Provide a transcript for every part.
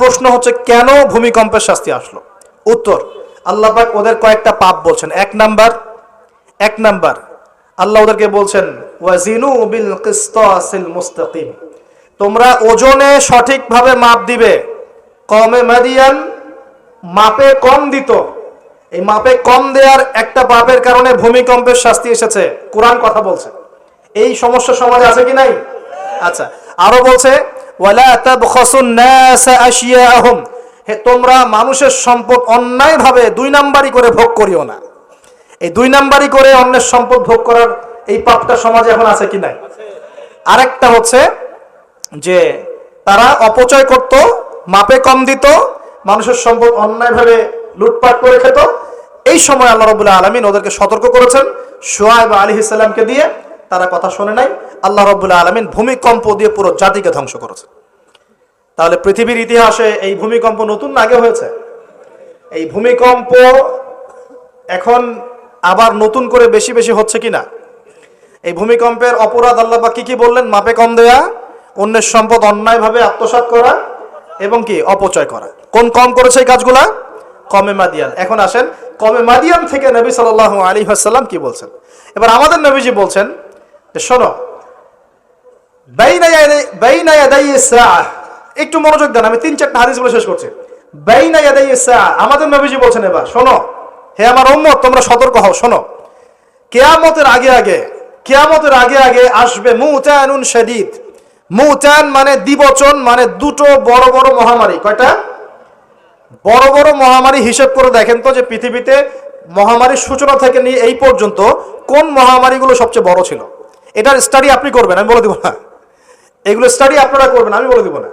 প্রশ্ন হচ্ছে কেন ভূমিকম্পের শাস্তি আসলো? উত্তর, আল্লাহ পাক ওদের কয়েকটা পাপ বলছেন। এক নাম্বার আল্লাহ ওদেরকে বলছেন ওয়াজিনু বিল কিসতাসিল মুস্তাকিম, তোমরা ওজনে সঠিকভাবে মাপ দিবে। কওমে মাদিয়ান মাপে কম দিত, এই মাপে কম দেওয়ার একটা পাপের কারণে ভূমিকম্পের শাস্তি এসেছে। কোরআন কথা বলছে। এই সমস্যা সমাজে আছে কি নাই? আচ্ছা, আরো বলছে ওয়ালা তাবখাসুন নাস আশিয়াহুম, হে তোমরা মানুষের সম্পদ অন্যায়ভাবে দুই নাম্বারি করে ভোগ করিও না। এই দুই নাম্বারি করে অন্যের সম্পদ ভোগ করার এই পাপটা সমাজে এখন আছে কি নাই? আরেকটা হচ্ছে যে তারা অপচয় করত, মাপে কম দিত, মানুষের সম্পদ অন্যায়ভাবে লুটপাট করে খেত। এই সময় আল্লাহ রাব্বুল আলামিন ওদেরকে সতর্ক করেছেন শুআয়ব আলাইহিস সালামকে দিয়ে, তারা কথা শোনে নাই। আল্লাহ রাব্বুল আলামিন ভূমিকম্প দিয়ে পুরো জাতিকে ধ্বংস করেছে। তাহলে পৃথিবীর ইতিহাসে এই ভূমিকম্প নতুন না আগে হয়েছে? এই ভূমিকম্প এখন আবার নতুন করে বেশি বেশি হচ্ছে কিনা? এই ভূমিকম্পের অপরাধ আল্লাহ পাক কি বললেন? মাপে কম দেয়া, অন্যের সম্পদ অন্যায়ভাবে আত্মসাৎ করা এবং কি অপচয় করা। কোন কম করেছে এই কাজগুলা? কওমে মাদিয়ান। এখন আসেন কওমে মাদিয়ান থেকে নবী সাল্লাল্লাহু আলাইহি ওয়াসাল্লাম কি বলছেন। এবার আমাদের নবীজি বলছেন যে শোনো, বাইনা ইয়াদাই সাআহ, একটু মনোযোগ দেন, আমি 3-4টা হাদিস বলে শেষ করছি। বাইনা ইয়াদাই সাআহ, আমাদের নবীজি বলছেন এবার শোনো, হে আমার উম্মত তোমরা সতর্ক হও, শোনো, কিয়ামতের আগে আগে আসবে মুতানুন শাদীদ। মুতান মানে দ্বিবচন, মানে দুটো বড় বড় মহামারী। কয়টা বড় বড় মহামারী? হিসেব করে দেখেন তো যে পৃথিবীতে মহামারীর সূচনা থেকে নিয়ে এই পর্যন্ত কোন মহামারীগুলো সবচেয়ে বড় ছিল। এটার স্টাডি আপনি করবেন, আমি বলে দিব না। এগুলো স্টাডি আপনারা করবেন, আমি বলে দিব না।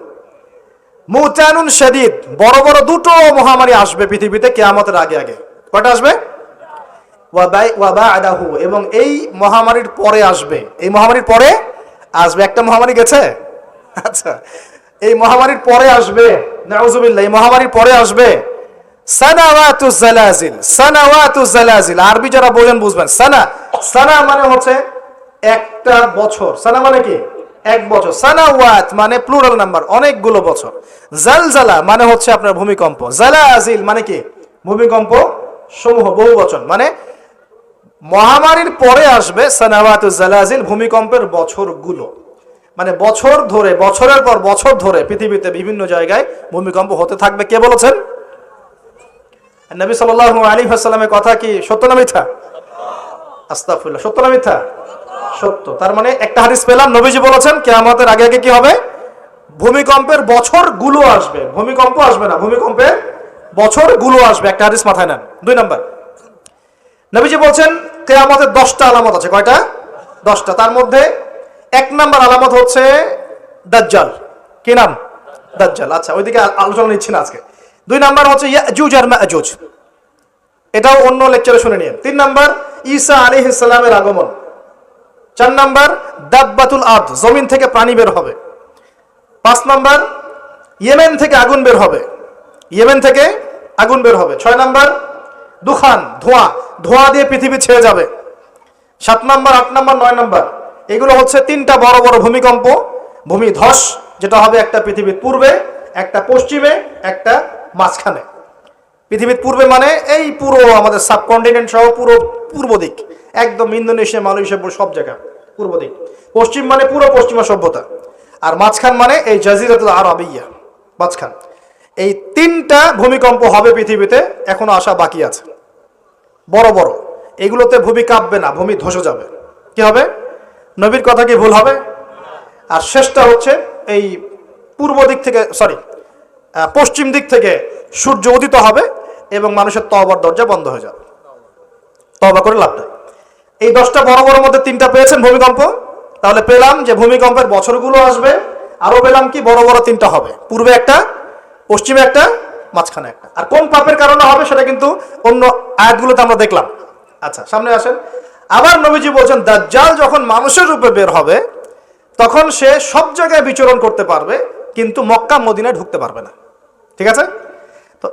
মুতানুন শাদীদ, বড় বড় দুটো মহামারী আসবে পৃথিবীতে কিয়ামতের আগে আগে। কয়টা আসবে? ওয়া বা'দাহু, এবং এই মহামারীর পরে আসবে। এই মহামারীর পরে আসবে, একটা মহামারী গেছে। আচ্ছা, এই মহামারীর পরে আসবে, নাউযুবিল্লাহ, এই মহামারীর পরে আসবে সানাওয়াতুজ জালাজিল। আরবি যারা বোঝেন বুঝবেন। সানা মানে হচ্ছে একটা বছর, সানা মানে কি? এক বছর। সানাওয়াত মানে প্লুরাল নাম্বার, অনেকগুলো বছর। জালজালা মানে হচ্ছে আপনার ভূমিকম্প। জালাজিল মানে কি? ভূমিকম্প সমূহ, বহু বচন। মানে মহামারীর পরে আসবে সানাওয়াতুজ জালাজিল, ভূমিকম্পের বছরগুলো। মানে বছর ধরে, বছরের পর বছর ধরে পৃথিবীতে বিভিন্ন জায়গায় ভূমিকম্প হতে থাকবে। কে বলেছেন? নবী সাল্লাল্লাহু আলাইহি ওয়াসাল্লামের কথা কি সত্য না মিথ্যা? আস্তাগফিরুল্লাহ, সত্য না মিথ্যা? সত্য। তার মানে একটা হাদিস পেলাম, নবীজি বলেছেন কিয়ামতের আগে আগে কি হবে? ভূমিকম্পের বছরগুলো আসবে। ভূমিকম্প আসবে না, ভূমিকম্পের বছরগুলো আসবে। একটা হাদিস মাথায় নেন। 2 নাম্বার, নবীজি বলছেন কিয়ামতের 10টা আলামত আছে। কয়টা? 10টা। তার মধ্যে 1 নাম্বার আলামত হচ্ছে দাজ্জাল। কি নাম? দাজ্জাল। আচ্ছা, ওইদিকে আলোচনা নিচ্ছি না আজকে। 2 নাম্বার হচ্ছে ইয়াজুজ আর মাজুজ, এটাও অন্য লেকচারে শুনে নিন। 3 নাম্বার ঈসা আলাইহিস সালামের আগমন। 4 নাম্বার দাব্বাতুল আরদ, জমিন থেকে প্রাণী বের হবে। 5 নাম্বার ইয়েমেন থেকে আগুন বের হবে। 6 নাম্বার দুখান, ধোঁয়া দিয়ে পৃথিবী ছেয়ে যাবে। 7 নাম্বার, 8 নাম্বার, 9 নাম্বার, এগুলো হচ্ছে 3টা বড় বড় ভূমিকম্প, ভূমিধস, যেটা হবে একটা পৃথিবীর পূর্বে, একটা পশ্চিমে, একটা মাঝখানে। পৃথিবীর পূর্বে মানে এই পুরো আমাদের সাবকন্টিনেন্ট সহ পুরো পূর্ব দিক, একদম ইন্দোনেশিয়া, মালয়েশিয়া, সব জায়গা পূর্ব দিক। পশ্চিম মানে পুরো পশ্চিমা সভ্যতা, আর মাঝখান মানে এই জাজিরাতুল আরবিয়া, মাঝখান। এই 3টা ভূমিকম্প হবে পৃথিবীতে, এখনো আসা বাকি আছে। বড় বড়, এগুলোতে ভূমি কাঁপবে না, ভূমি ধসে যাবে। কি হবে? নবীর কথা কি ভুল হবে? আর শেষটা হচ্ছে এই পূর্ব দিক থেকে, পশ্চিম দিক থেকে সূর্য উদিত হবে এবং মানুষের তওবার দরজা বন্ধ হয়ে যাবে। তওবা করে লাভ নাই। এই 10টা বড় বড় মধ্যে 3টা পেয়েছেন ভূমিকম্প। তাহলে পেলাম যে ভূমিকম্পের বছরগুলো আসবে। আরো পেলাম কি? বড় বড় 3টা হবে, পূর্বে একটা, পশ্চিমে একটা, মাঝখানে একটা। আর কোন পাপের কারণে হবে সেটা কিন্তু অন্য আয়াতগুলোতে আমরা দেখলাম। আচ্ছা, সামনে আসেন। আবার নবীজি বলছেন দাজ্জাল যখন মানুষের রূপে বের হবে তখন সে সব জায়গায় বিচরণ করতে পারবে, কিন্তু মক্কা মদিনায় ঢুকতে পারবে না। ঠিক আছে? তো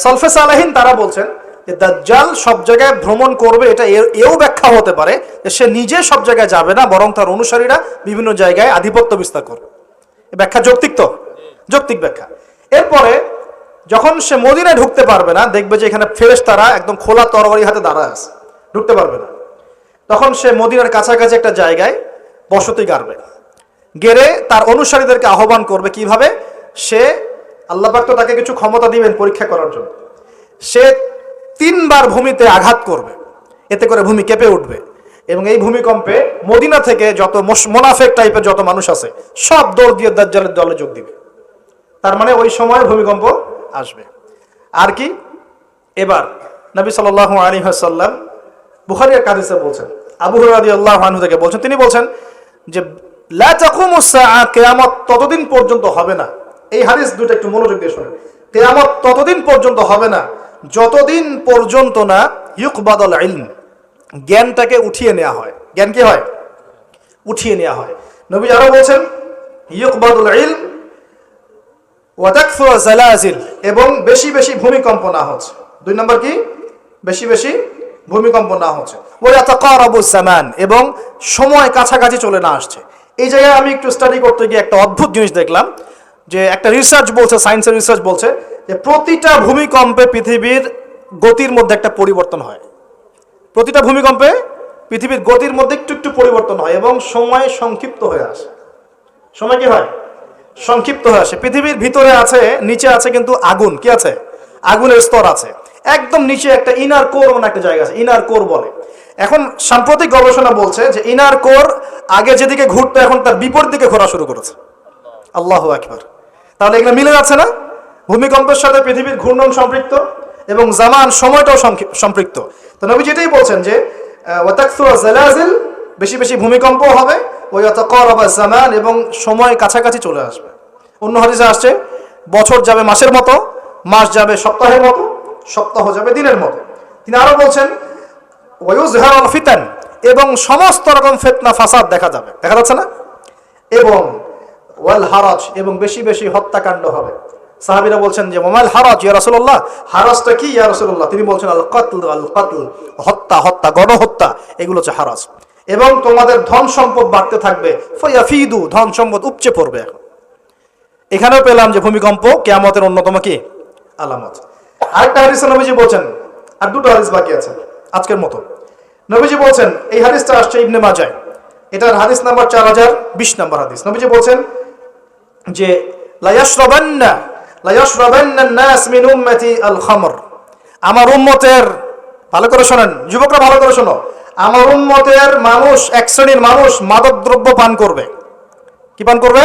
সালফে সালেহিন তারা বলছেন যে দাজ্জাল সব জায়গায় ভ্রমণ করবে। এটা এও ব্যাখ্যা হতে পারে যে সে নিজে সব জায়গায় যাবে না, বরং তার অনুসারীরা বিভিন্ন জায়গায় আধিপত্য বিস্তার করবে। ব্যাখ্যা যৌক্তিক তো? যৌক্তিক ব্যাখ্যা। এরপরে যখন সে মদিনায় ঢুকতে পারবে না, দেখবে যে এখানে ফেরেশতারা একদম খোলা তরবারি হাতে দাঁড়ায় আছে, ঢুকতে পারবে না, তখন সে মদিনার কাছাকাছি একটা জায়গায় বসতি গাড়বে, গেড়ে তার অনুসারীদেরকে আহ্বান করবে। কিভাবে? সে আল্লাহ পাক তো তাকে কিছু ক্ষমতা দিবেন পরীক্ষা করার জন্য, সে 3 বার ভূমিতে আঘাত করবে, এতে করে ভূমি কেঁপে উঠবে, এবং এই ভূমিকম্পে মদিনা থেকে যত মোনাফেক টাইপের যত মানুষ আছে সব দৌড় দিয়ে দাজ্জালের দলে যোগ দিবে। তার মানে ওই সময় ভূমিকম্প আসবে। আর কি, এবার নবী সাল্লাল্লাহু আলাইহি ওয়াসাল্লাম বুখারীর হাদিসে বলছেন, আবু হুরায়রা রাদিয়াল্লাহু আনহু থেকে বলছেন, তিনি বলছেন যে লা তাকুমুস সাআ, কিয়ামত ততদিন পর্যন্ত হবে না। এই হাদিস দুটো একটু মনোযোগ দিয়ে শুনুন। কিয়ামত ততদিন পর্যন্ত হবে না যতদিন পর্যন্ত না ইউকবাদুল ইলম, জ্ঞানটাকে উঠিয়ে নেওয়া হয়। জ্ঞান কি হয়? উঠিয়ে নেওয়া হয়। নবী আরো বলছেন ইউকবাদুল ইলম ওয়া তাকফুরু জালাজিল, এবং বেশি বেশি ভূমিকম্প না হচ্ছে। 2 নম্বর কি? বেশি বেশি ভূমিকম্প না হচ্ছে। ওয়া ইয়াতাকারাবুজ জামান, এবং সময় কাছাকাছি চলে না আসছে। এই জায়গায় আমি একটু স্টাডি করতে গিয়ে একটা অদ্ভুত জিনিস দেখলাম, যে একটা রিসার্চ বলছে, সায়েন্সের রিসার্চ বলছে যে প্রতিটা ভূমিকম্পে পৃথিবীর গতির মধ্যে একটা পরিবর্তন হয়। প্রতিটা ভূমিকম্পে পৃথিবীর গতির মধ্যে একটু একটু পরিবর্তন হয় এবং সময় সংক্ষিপ্ত হয়ে আসে। সময় কি হয়? সংক্ষিপ্ত হয়ে আসে। পৃথিবীর ভিতরে আছে, নিচে আছে কিন্তু আগুন, কি আছে? আগুনের স্তর আছে। একদম নিচে একটা ইনার কোর মানে একটা জায়গা আছে, ইনার কোর বলে। এখন সাম্প্রতিক গবেষণা বলছে যে ইনার কোর আগে যেদিকে ঘুরতো এখন তার বিপরীত দিকে ঘোরা শুরু করেছে। আল্লাহু আকবার। তাহলে এগুলো মিলে যাচ্ছে না? ভূমিকম্পের সাথে পৃথিবীর ঘূর্ণন সম্পৃক্ত এবং জামান, সময়টাও সম্পৃক্ত। তো নবী যেটাই বলছেন যে ওয়া তাকসুরু জালাজিল, বেশি বেশি ভূমিকম্প হবে, ওয়া ইয়াতাকারাবা জামান, এবং সময় কাছাকাছি চলে আসবে। অন্য হাদিসে আসছে বছর যাবে মাসের মতো, মাস যাবে সপ্তাহের মতো, সপ্তাহ যাবে দিনের মতো। তিনি আরো বলছেন ওয়া ইউযহারুল ফিতান, এবং সমস্ত রকম ফিতনা ফাসাদ দেখা যাবে, দেখা যাচ্ছে না? এবং ওয়াল হারাজ, এবং বেশি বেশি হত্যাকাণ্ড হবে। সাহাবীরা বলছেন যে ওয়ামাল হারাজ ইয়া রাসূলুল্লাহ, হারাজটা কি ইয়া রাসূলুল্লাহ? তিনি বলছেন আল কতল, আল কতল, হত্যা, হত্যা, গণহত্যা, এগুলো হচ্ছে হারাজ। এবং তোমাদের ধন সম্পদ বাড়তে থাকবে, ফায়াফিদু, ধন সম্পদ উপচে পড়বে। এখানেও পেলাম যে ভূমিকম্প কিয়ামতের অন্যতম কি আলামত। আরেকটা হাদিসে নবীজি বলছেন, আর দুটো হাদিস বাকি আছে আজকের মতো। নবীজি বলছেন, এই হাদিসটা আসছে ইবনে মাজাহ, এটার হাদিস নাম্বার 4020 নম্বর হাদিস। নবীজি বলছেন যে লা ইয়াশরাবান্না আন-নাস মিন উম্মতি আল খামর, আমার উম্মতের, ভালো করে শোনেন যুবকরা, ভালো করে শোনো, আমার উম্মতের মানুষ, এক শ্রেণীর মানুষ মাদকদ্রব্য পান করবে। কি পান করবে?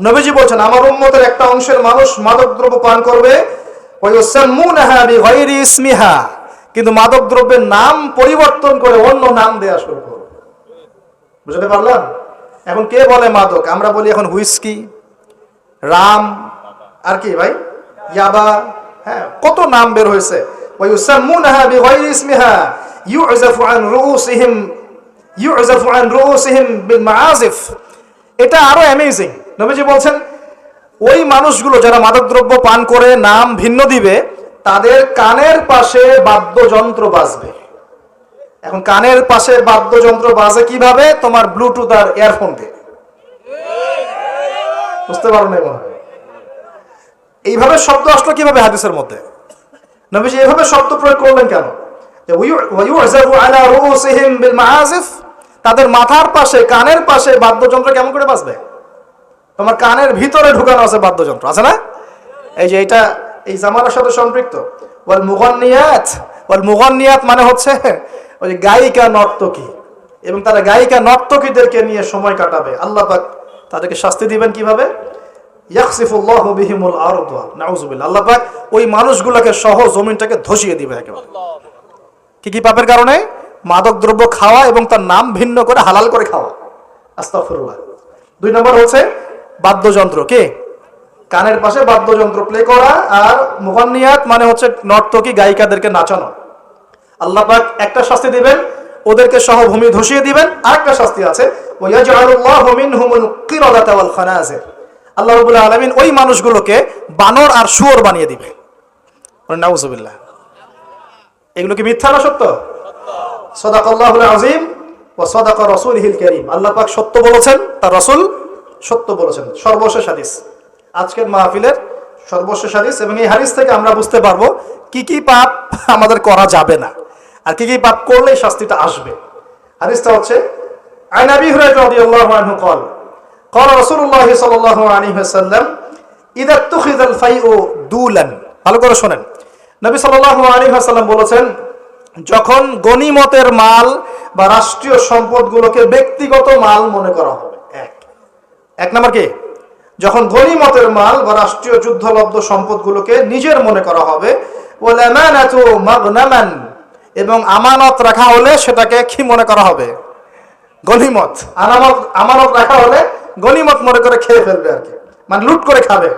নবীজি বলছেন আমার উম্মতের একটা অংশের মানুষ মাদকদ্রব্য পান করবে, ওয়া ইউসাম্মুনাহা বিগাইরি ইসমিহা, কিন্তু মাদকদ্রব্যের নাম পরিবর্তন করে অন্য নাম দেয়া শুরু করবে। বুঝতে পারলাম? এখন কে বলে মাদক? আমরা বলি এখন হুইস্কি, রাম, আর কি ভাই, ইয়াবা, হ্যাঁ, কত নাম বের হয়েছে। ওয়া ইউসাম্মুনাহা বিগাইরি ইসমিহা ইউযাফু আন রুউসিহিম বিল মাআজিফ। এটা আরো অ্যামেজিং। নবীজি বলছেন ওই মানুষগুলো যারা মাদকদ্রব্য পান করে নাম ভিন্ন দিবে, তাদের কানের পাশে বাদ্যযন্ত্র বাজবে। এখন কানের পাশে বাদ্যযন্ত্র বাজে কিভাবে? তোমার ব্লুটুথ আর ইয়ারফোন দিয়ে। বুঝতে পারো না? মনে হয় এইভাবে শব্দ আসলো কিভাবে হাদিসের মধ্যে? নবীজি এইভাবে শব্দ প্রয়োগ করলেন কেন? তাদের মাথার পাশে, কানের পাশে বাদ্যযন্ত্র কেমন করে বাজবে? তোমার কানের ভিতরে ঢুকানো আছে বাদ্যযন্ত্র, আছে না? এই যে এটা এই জামানার সাথে সম্পৃক্ত। ওয়াল মুগান্নিয়াত মানে হচ্ছে ওই যে গায়িকা, নর্তকী, এবং তারা গায়িকা নর্তকীদেরকে নিয়ে সময় কাটাবে। আল্লাহ পাক তাদেরকে শাস্তি দিবেন কিভাবে? ইয়াখসিফুল্লাহু বিহিমুল আরদ, নাউযুবিল্লাহ। আল্লাহ পাক ওই মানুষগুলোকে সহ জমিনটাকে ধসিয়ে দিবে একেবারে। কি পাপের কারণে? মাদক দ্রব্য খাওয়া এবং তার নাম ভিন্ন করে হালাল করে খাওয়া। আস্তাগফিরুল্লাহ। 2 নম্বর হচ্ছে বাদ্যযন্ত্র, কি কানের পাশে বাদ্যযন্ত্র প্লে করা, আর মুগান্নিয়াত মানে হচ্ছে নর্তকী, গায়িকাদেরকে নাচানো। আল্লাহ পাক একটা শাস্তি দিবেন, ওদেরকে সহ ভূমি ধসিয়ে দিবেন। আরেকটা শাস্তি আছে, ওয়া ইয়াজআলুল্লাহু মিনহুমুল কিরাদাতা ওয়াল খানাজির, আল্লাহ রাব্বুল আলামিন ওই মানুষগুলোকে বানর আর শুয়োর বানিয়ে দিবে। নাউযুবিল্লাহ। এগুলো কি মিথ্যা না সত্য? সাদাকাল্লাহুল আযীম ওয়া সাদাকা রাসূলুল কারীম। আল্লাহ পাক সত্য বলেছেন, তার রাসূল সত্য বলেছেন। সর্বশেষ হাদিস, আজকের মাহফিলের সর্বশেষ হাদিস, এবং এই হাদিস থেকে আমরা বুঝতে পারবো কি কি পাপ আমাদের করা যাবে না আর কি কি পাপ করলে শাস্তিটা আসবে। হাদিসটা হচ্ছে আন আবি হুরায়রা রাদিয়াল্লাহু আনহু قال قال رسول الله صلى الله عليه وسلم اذا اتخذ الفيء دولا। ভালো করে শুনেন, নবী সাল্লাল্লাহু আলাইহি ওয়াসাল্লাম বলেছেন, যখন গনিমতের মাল বা রাষ্ট্রীয় সম্পদগুলোকে ব্যক্তিগত মাল মনে করা হবে। এক নাম্বার কি, যখন গনিমতের মাল বা রাষ্ট্রীয় যুদ্ধলব্ধ সম্পদগুলোকে নিজের মনে করা হবে। ওয়াল আমানাতু মাগনামান, এবং আমানত রাখা হলে সেটাকে কি মনে করা হবে? গনিমত। আমানত রাখা হলে গনিমত মনে করে খেয়ে ফেলবে আর কি, মানে লুট করে খাবে।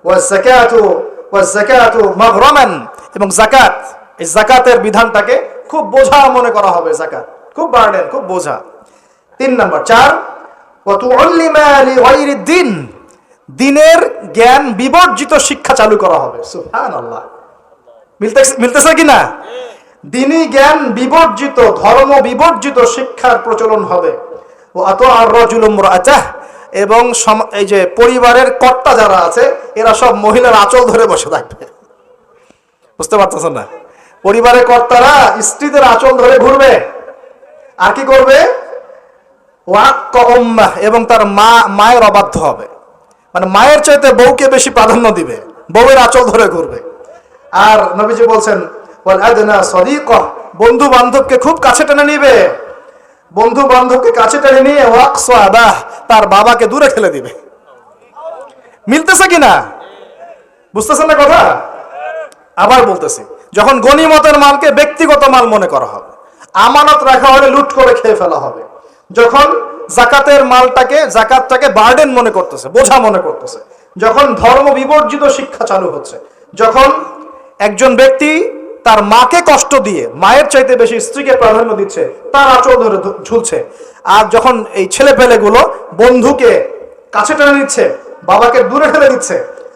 ওয়াজ যাকাতু মাগরামান, এবং যাকাত, এই যাকাতের বিধানটাকে খুব বোঝা মনে করা হবে। যাকাত খুব বার্ডেন, খুব বোঝা। 3 নাম্বার 4 ওয়া তুআল্লিমা লিগাইরি দ্বীন, দ্বীনের জ্ঞান বিবর্জিত শিক্ষা চালু করা হবে। সুবহানাল্লাহ, মিলতেছে কি না? দ্বীনি জ্ঞান বিবর্জিত, ধর্ম বিবর্জিত শিক্ষার প্রচলন হবে। ও আতাআর রাজুলু ইমরাআতাহ, এবং এই যে পরিবারের কর্তা যারা আছে এরা সব মহিলার আঁচল ধরে বসে থাকবে। বুঝতে পারতেছেন না? পরিবারের কর্তারা স্ত্রীদের আঁচল ধরে ঘুরবে আর কি করবে? ওয়াক্কা উম্মাহ, এবং তার মায়ের অবাধ্য হবে, মানে মায়ের চাইতে বউকে বেশি প্রাধান্য দিবে, বউয়ের আঁচল ধরে ঘুরবে। আর নবীজি বলছেন ওয়াল আদনা সাদিকাহ, বন্ধু বান্ধবকে খুব কাছে টেনে নিবে, বন্ধু বান্ধবকে কাছে টেনে নিয়ে ওয়াকসা আবাহ, তার বাবাকে দূরে ফেলে দিবে। মিলতেছে কিনা? বুঝতেছেন না কথা? আবার বলতেছি, যখন গনিমতের মালকে ব্যক্তিগত মাল মনে করা হবে, আমানত রাখা হলে লুট করে খেয়ে ফেলা হবে, যখন যাকাতের মালটাকে, যাকাতটাকে বার্ডেন মনে করতেছে, বোঝা মনে করতেছে, যখন ধর্ম বিবর্জিত শিক্ষা চালু হচ্ছে, যখন একজন ব্যক্তি তার মাকে কষ্ট দিয়ে মায়ের চাইতে বেশি স্ত্রীকে প্রাধান্য দিচ্ছে, তার আঁচল ধরে ঝুলছে, আর যখন এই ছেলে পেলেগুলো বন্ধুকে কাছে টেনে নিচ্ছে, বাবাকে দূরে ফেলে দিচ্ছে।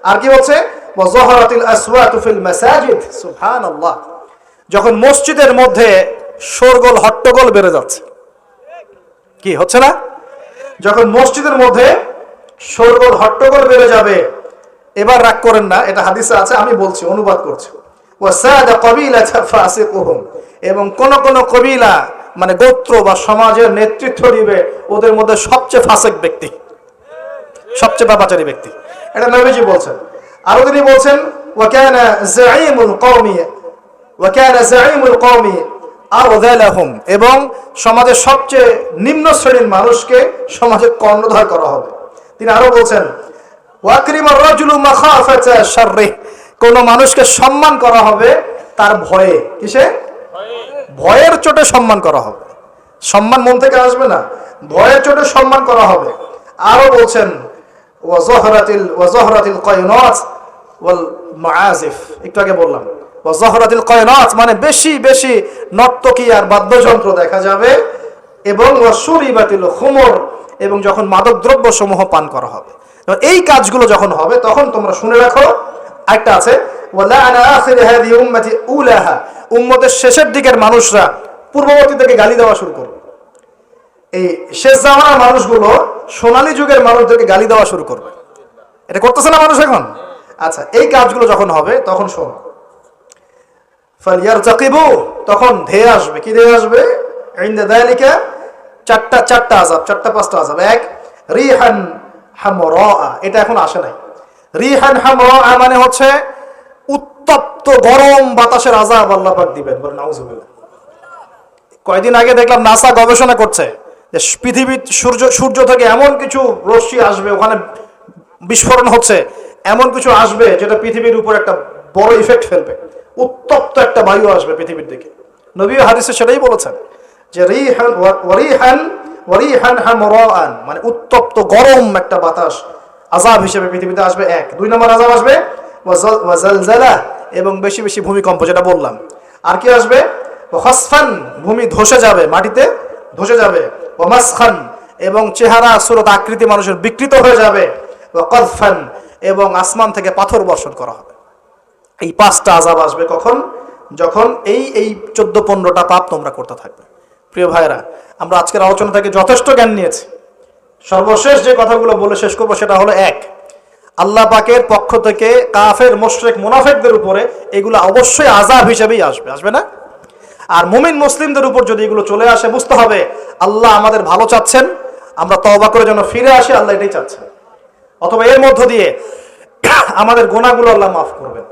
আর কি বলছে? ওয়াযাহারাতিল আসওয়াতু ফিল মাসাজিদ, সুবহানাল্লাহ, যখন মসজিদের মধ্যে শোরগোল হট্টগোল বেড়ে যাচ্ছে। কি হচ্ছে না? যখন মসজিদের মধ্যে শোরগোল হট্টগোল বেড়ে যাবে, এবার রাগ করেন না, এটা হাদিসে আছে, আমি বলছি, অনুবাদ করছি। ওয়াসাদা ক্বাবিলাতা ফাসিকুহুম, এবং কোন কোন কবিলা মানে গোত্র বা সমাজের নেতৃত্ব দিবে ওদের মধ্যে সবচেয়ে ফাসিক ব্যক্তি, সবচেয়ে পাপাচারী ব্যক্তি। এটা নবীজি বলছেন। আরো তিনি বলছেন ওয়া কানা যাঈমুল কওমি আরযালাহুম, এবং সমাজের সবচেয়ে নিম্ন শ্রেণীর মানুষকে সমাজে কর্ণধার করা হবে। তিনি আরো বলছেন ওয়াকরিমার রাজুলু মাখাফাতা শাররিহ, কোন মানুষকে সম্মান করা হবে তার ভয়ে। কিসে? ভয়ের চোটে সম্মান করা হবে। সম্মান মন থেকে আসবে না, ভয়ের চোটে সম্মান করা হবে। আরো বলছেন ওয়াযাহরাতিল কায়নাত ওয়াল মাআজিফ, একটু আগে বললাম ওয়াযাহরাতিল কায়নাত মানে বেশি বেশি নর্তকী আর বাদ্যযন্ত্র দেখা যাবে, এবং ওয়াশুরিবাতিল খুমর, এবং যখন মাদকদ্রব্য সমূহ পান করা হবে। এই কাজগুলো যখন হবে তখন তোমরা শুনে রাখো, একটা আছে ওয়ালা আনা আখির হাযিহি উম্মতি উলাহা, উম্মতের শেষের দিকের মানুষরা পূর্ববর্তী থেকে গালি দেওয়া শুরু করবে। এই শেষ জামানার মানুষগুলো সোনালী যুগের মানুষদেরকে গালি দেওয়া শুরু করবে। এটা করতেছে না মানুষ এখন? আচ্ছা, এই কাজগুলো যখন হবে তখন শোনো, ফালিয়ারতাকিবু, তখন ধেয়ে আসবে। কি ধেয়ে আসবে? ইনদা যালিকা চারটা আযাব, 4-5টা আযাব। এক, রিহান হামরা, এটা এখন আসে নাই। রিহান হামরা মানে হচ্ছে উত্তপ্ত গরম বাতাসের আযাব আল্লাহ পাক দিবেন, বলেন নাউজুবিল্লাহ। কয়েকদিন আগে দেখলাম নাসা গবেষণা করছে যে পৃথিবীর সূর্য থেকে এমন কিছু রশ্মি আসবে, ওখানে বিস্ফোরণ হচ্ছে, এমন কিছু আসবে যেটা পৃথিবীর উপর একটা বড় ইফেক্ট ফেলবে, উত্তপ্ত একটা বায়ু আসবে পৃথিবীর দিকে। নবী হাদিসে সেটাই বলেছেন যে রিহান হামরাআন মানে উত্তপ্ত গরম একটা বাতাস আযাব হিসেবে পৃথিবীতে আসবে। এক। 2 নম্বর আযাব আসবে ওয়াজালজালা, এবং বেশি বেশি ভূমিকম্প, যেটা বললাম। আর কি আসবে? খাসফান, ভূমি ধসে যাবে, মাটিতে ধসে যাবে। ওয়ামাসখান, এবং চেহারা সুরত আকৃতি মানুষের বিকৃত হয়ে যাবে। ওয়াকাযফান, এবং আসমান থেকে পাথর বর্ষণ করা হবে। এই 5টা আযাব আসবে কখন? যখন এই 14-15টা পাপ তোমরা করতে থাকবে। প্রিয় ভাইরা, আমরা আজকের আলোচনা থেকে যথেষ্ট জ্ঞান নিয়েছি। সর্বশেষ যে কথাগুলো বলে শেষ করবো সেটা হলো, 1, আল্লাহ পাকের পক্ষ থেকে কাফের মুশরিক মুনাফিকদের উপরে এগুলো অবশ্যই আযাব হিসেবেই আসবে, আসবে না? আর মুমিন মুসলিমদের উপর যদি এগুলো চলে আসে, বুঝতে হবে আল্লাহ আমাদের ভালো চাচ্ছেন, আমরা তওবা করে যেন ফিরে আসি, আল্লাহ এটাই চাচ্ছেন। অথবা এর মধ্য দিয়ে আমাদের গুনাহগুলো আল্লাহ মাফ করবেন।